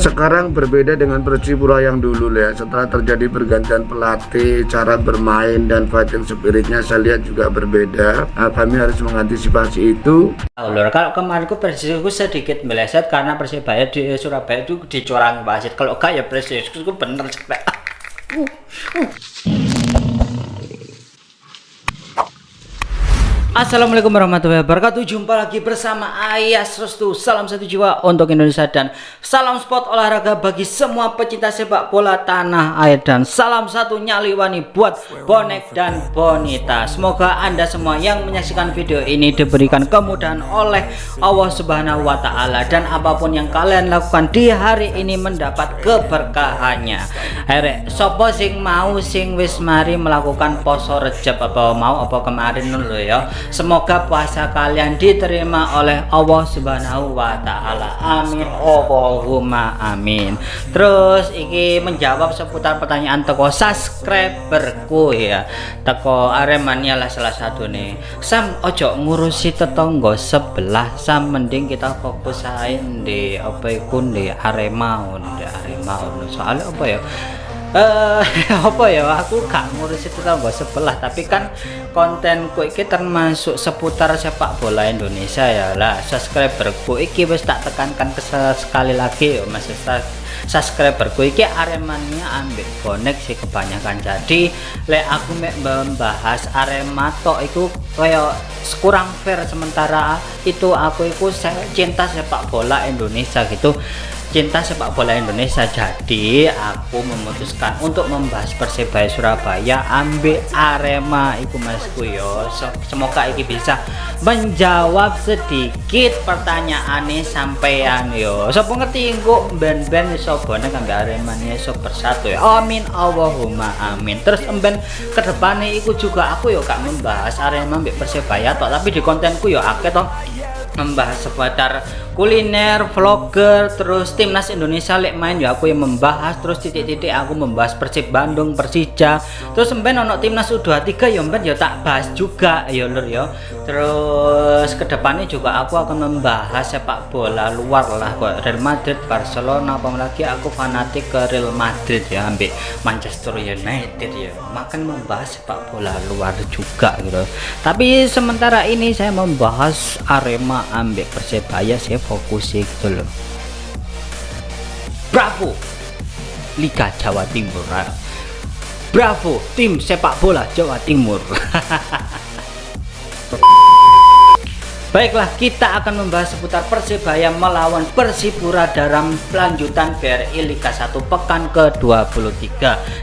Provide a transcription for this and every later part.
sekarang berbeda dengan Persipura yang dulu ya. Setelah terjadi pergantian pelatih, cara bermain dan fighting spiritnya saya lihat juga berbeda. Kami harus mengantisipasi itu. Kalau kemarin Persisku sedikit meleset karena Persibaya di Surabaya itu dicorangi wasit. Kalau enggak ya Persisku bener cepet. Assalamualaikum warahmatullahi wabarakatuh. Jumpa lagi bersama Ayas Restu. Salam satu jiwa untuk Indonesia dan salam sport olahraga bagi semua pecinta sepak bola tanah air, dan salam satu nyali wani buat bonek dan bonita. Semoga Anda semua yang menyaksikan video ini diberikan kemudahan oleh Allah Subhanahu wa taala, dan apapun yang kalian lakukan di hari ini mendapat keberkahannya. Arek sopo sing mau sing wis mari melakukan poso Rejab apa mau apa kemarin lho ya. Semoga puasa kalian diterima oleh Allah Subhanahu wa taala. Amin Allahumma amin. Terus iki menjawab seputar pertanyaan teko subscriberku ya. Teko Aremania lah salah satu nih. Sam ojo ngurusi tetangga sebelah, Sam mending kita fokus ae di apa iku di Arema, soalnya apa ya? Apa ya, aku gak ngurusin tetangga sebelah, tapi kan kontenku iki termasuk seputar sepak bola Indonesia ya lah. Subscriberku iki wis tak tekankan sekali lagi ya mas, subscriberku iki Aremania ambek bonek sih kebanyakan. Jadi lek aku membahas Arema tok iku kayak kurang fair, sementara itu aku iku cinta sepak bola Indonesia gitu, cinta sepak bola Indonesia. Jadi aku memutuskan untuk membahas Persibaya Surabaya ambil Arema iku masku yo. Semoga iki bisa menjawab sedikit pertanyaannya sampean yo. Sopo ngerti engko ben-ben iso bonek ambil Aremanya iso bersatu ya. Amin Allahumma amin. Terus emben kedepannya iku juga aku yo gak membahas Arema ambil Persibaya tok, tapi di kontenku yo akeh toh membahas seputar kuliner, vlogger, terus timnas Indonesia lek main ya aku yang membahas, terus titik-titik aku membahas Persib Bandung, Persija, terus mben ono timnas U23 ya mben ya tak bahas juga ya lur ya. Terus kedepannya juga aku akan membahas sepak bola luar lah, kok Real Madrid, Barcelona, apalagi aku fanatik ke Real Madrid ya, ambil Manchester United ya, makan membahas sepak bola luar juga gitu. Tapi sementara ini saya membahas Arema ambil Persibaya, saya fokus gitu loh. Bravo Liga Jawa Timur, bravo tim sepak bola Jawa Timur. Baiklah, kita akan membahas seputar Persibaya melawan Persipura dalam lanjutan BRI Liga 1 pekan ke-23,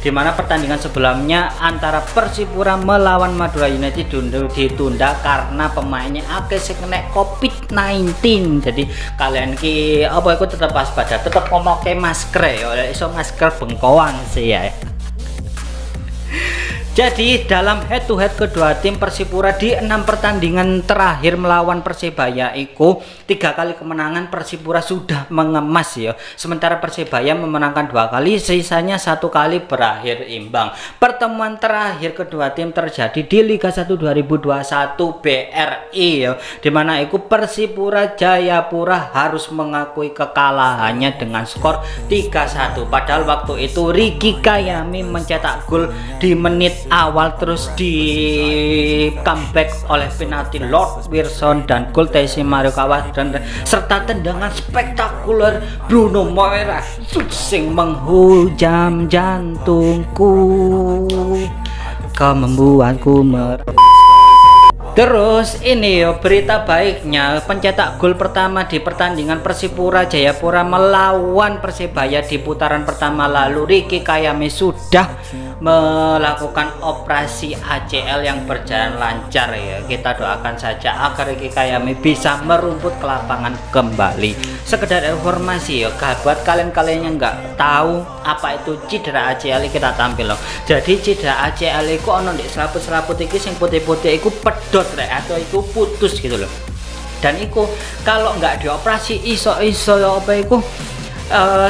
dimana pertandingan sebelumnya antara Persipura melawan Madura United ditunda karena pemainnya akeh sing kena COVID-19. Jadi kalian ki apa iku tetap waspada, tetap memakai masker ya, iso masker bengkoang sih ya. Jadi dalam head to head kedua tim, Persipura di 6 pertandingan terakhir melawan Persibaya iku 3 kali kemenangan Persipura sudah mengemas ya, sementara Persibaya memenangkan 2 kali, sisanya 1 kali berakhir imbang. Pertemuan terakhir kedua tim terjadi di Liga 1 2021 BRI ya, dimana iku Persipura Jayapura harus mengakui kekalahannya dengan skor 3-1. Padahal waktu itu Ricky Kayami mencetak gol di menit awal, terus di comeback oleh penalti Lord Wilson dan gol Tessy Mario Kawas, dan serta tendangan spektakuler Bruno Moreira sing menghujam jantungku, kau membuatku Terus ini yo berita baiknya, pencetak gol pertama di pertandingan Persipura Jayapura melawan Persibaya di putaran pertama lalu, Ricky Kayame sudah melakukan operasi ACL yang berjalan lancar ya. Kita doakan saja agar Ricky Kayame bisa merumput ke lapangan kembali. Sekedar informasi ya, buat kalian-kalian yang nggak tahu apa itu cedera ACL, kita tampil loh. Jadi cedera ACL itu ono di selaput-selaput iki sing putih-putih iku pedot atau itu putus gitu loh. Dan itu kalau nggak dioperasi iso apa itu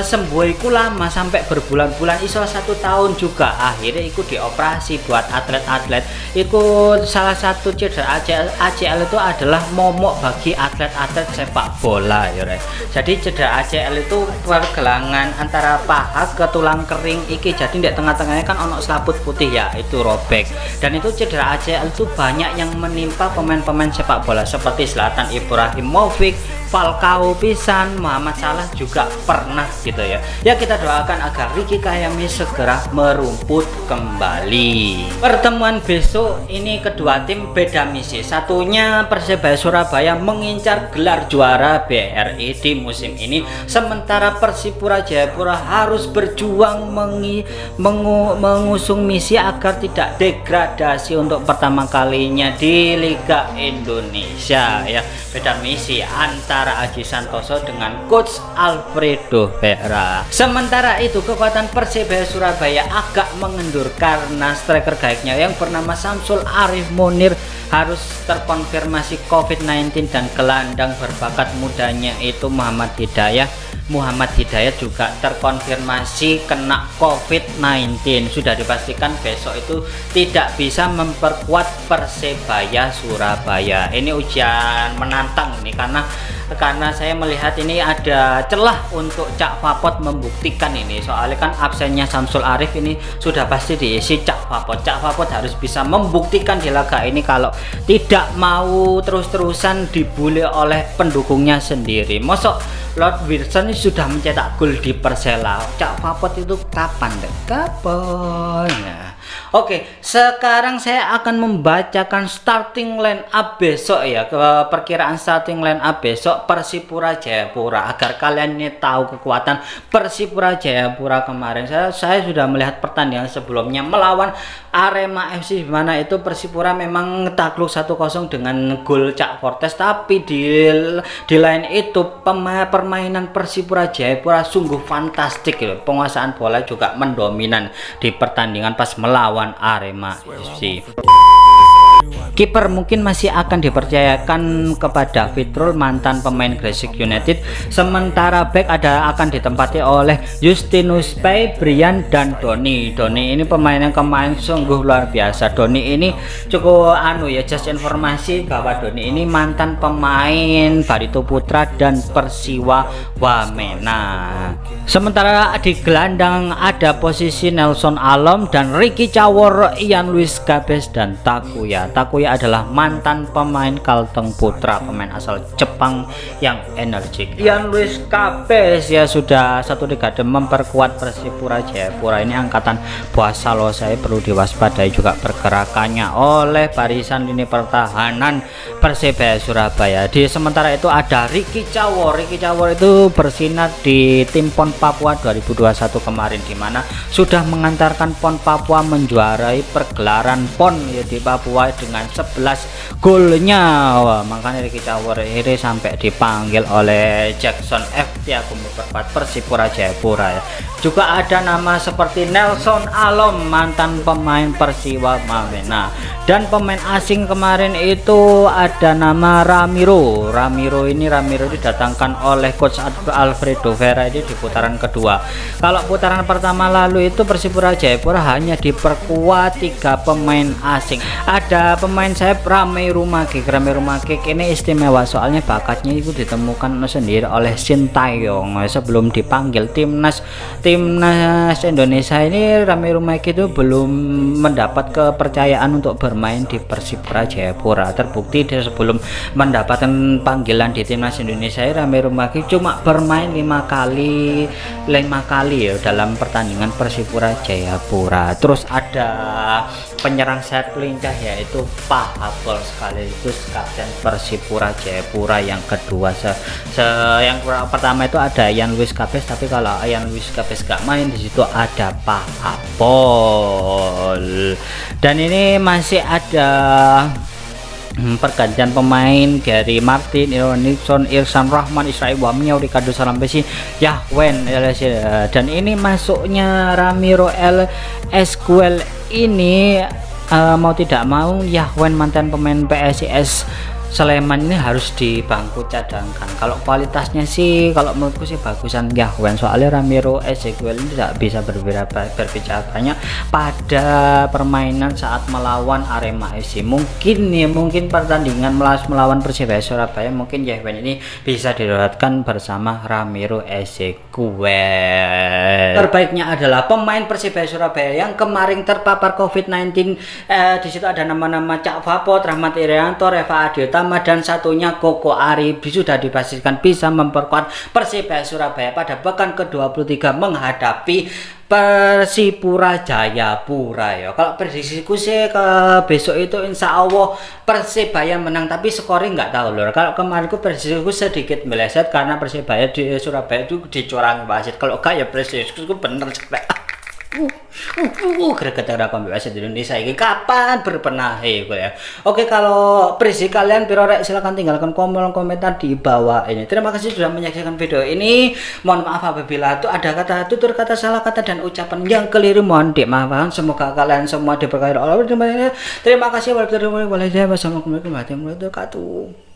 sembuh iku lama sampai berbulan-bulan, iso 1 tahun juga. Akhirnya iku dioperasi buat atlet-atlet. Iku salah satu cedera ACL itu adalah momok bagi atlet-atlet sepak bola ya. Jadi cedera ACL itu pergelangan antara paha ke tulang kering iki, jadi di tengah-tengahnya kan ono selaput putih ya, itu robek. Dan itu cedera ACL itu banyak yang menimpa pemain-pemain sepak bola seperti Zlatan Ibrahimovic, Falcao pisan, Muhammad Salah juga pernah gitu ya. Ya kita doakan agar Ricky Kayame segera merumput kembali. Pertemuan besok ini kedua tim beda misi. Satunya Persebaya Surabaya mengincar gelar juara BRI di musim ini, sementara Persipura Jayapura harus berjuang mengusung misi agar tidak degradasi untuk pertama kalinya di Liga Indonesia ya. Beda misi antara Aji Santoso dengan Coach Alfredo Vera. Sementara itu kekuatan Persebaya Surabaya agak mengendur karena striker gaiknya yang bernama Samsul Arif Munir harus terkonfirmasi COVID-19 dan gelandang berbakat mudanya itu Muhammad Hidayat juga terkonfirmasi kena COVID-19. Sudah dipastikan besok itu tidak bisa memperkuat Persebaya Surabaya. Ini ujian menantang ini karena saya melihat ini ada celah untuk Cak Fapot membuktikan ini, soalnya kan absennya Samsul Arif ini sudah pasti diisi Cak Fapot. Cak Fapot harus bisa membuktikan di laga ini kalau tidak mau terus-terusan dibully oleh pendukungnya sendiri. Mosok Lord Wilson ini sudah mencetak gol di Persela, Cak Fapot itu kapan deh? Kapan ya? Oke, sekarang saya akan membacakan starting line up besok ya, perkiraan starting line up besok Persipura Jayapura agar kalian ini tahu kekuatan Persipura Jayapura kemarin. Saya sudah melihat pertandingan sebelumnya melawan Arema FC, di mana itu Persipura memang takluk 1-0 dengan gol Cak Fortes, tapi di lain itu permainan Persipura Jayapura sungguh fantastik ya. Penguasaan bola juga mendominan di pertandingan pas melawan Arema FC. Kiper mungkin masih akan dipercayakan kepada Fitrul, mantan pemain Gresik United, sementara back akan ditempati oleh Justinus Pay, Brian dan Doni. Doni ini pemain yang kemarin sungguh luar biasa. Doni ini cukup just informasi bahwa Doni ini mantan pemain Barito Putra dan Persiwa Wamena. Sementara di gelandang ada posisi Nelson Alom dan Ricky Cawor, Ian Luis Gabes dan Takuya adalah mantan pemain Kalteng Putra, pemain asal Jepang yang energik. Ian Luis Gabes ya sudah 1 dekade memperkuat Persipura Jayapura. Ini angkatan Boas Salo, saya perlu diwaspadai juga pergerakannya oleh barisan lini pertahanan Persebaya Surabaya. Di sementara itu ada Ricky Cawor. Ricky Cawor itu bersinar di tim PON Papua 2021 kemarin, di mana sudah mengantarkan PON Papua menjuarai pergelaran PON ya di Papua dengan 11 golnya. Wah, makanya Ricky Cawor ini sampai dipanggil oleh Jackson F Tiago memperkuat Persipura Jayapura ya. Juga ada nama seperti Nelson Alom, mantan pemain Persiwa Wamena, dan pemain asing kemarin itu ada nama Ramiro ini didatangkan oleh Coach Alfredo Vera ini di putaran kedua. Kalau putaran pertama lalu itu Persipura Jayapura hanya diperkuat 3 pemain asing. Ada pemain sayap Rame Rumagik ini istimewa soalnya bakatnya itu ditemukan sendiri oleh Sintayong sebelum dipanggil timnas Indonesia. Ini Rame Rumagik itu belum mendapat kepercayaan untuk bermain di Persipura Jayapura. Terbukti dia sebelum mendapatkan panggilan di timnas Indonesia, Rame Rumagik cuma bermain 5 kali ya dalam pertandingan Persipura Jayapura. Terus ada penyerang sayap lincah yaitu Pak Habol sekaligus kapten Persipura Jayapura yang kedua. Yang pertama itu ada Ian Luis Gabes, tapi kalau Ian Luis Gabes gak main, di situ ada Pak Habol. Dan ini masih ada pergantian pemain Gary Martin, Iron Nixon, Irsan Rahman, Israel Wamiau, Ricardo Salampesi, Yahwen, dan ini masuknya Ramiro L. Esquel ini mau tidak mau Yahwen mantan pemain PSIS Sleman ini harus di bangku cadangkan. Kalau kualitasnya sih kalau menurutku sih bagusan Yahwen, soalnya Ramiro Ezequiel ini tidak bisa berbicara banyak pada permainan saat melawan Arema FC. Mungkin pertandingan melawan Persebaya Surabaya mungkin Yahwen ini bisa dirolatkan bersama Ramiro Ezequiel. Terbaiknya adalah pemain Persebaya Surabaya yang kemarin terpapar COVID-19. Di situ ada nama-nama Cak Vapot, Rahmat Irianto, Reva Adiotama, dan satunya Koko Aribi sudah dipastikan bisa memperkuat Persebaya Surabaya pada pekan ke-23 menghadapi Persipura Jayapura ya. Kalau prediksiku sih ke besok itu insya Allah Persebaya menang, tapi skornya nggak tahu lho. Kalau kemarin prediksiku sedikit meleset karena Persebaya di Surabaya itu dicurangi wasit. Kalau enggak ya prediksiku bener cepet. Greget wasit Indonesia ini kapan berbenah ya. Oke, kalau prediksi kalian pirorek silahkan tinggalkan komentar di bawah ini. Terima kasih sudah menyaksikan video ini. Mohon maaf apabila itu ada kata tutur kata, salah kata, dan ucapan yang keliru, mohon dimaafkan. Semoga kalian semua diberkahi oleh Allah. Terima kasih. Wassalamualaikum warahmatullahi wabarakatuh.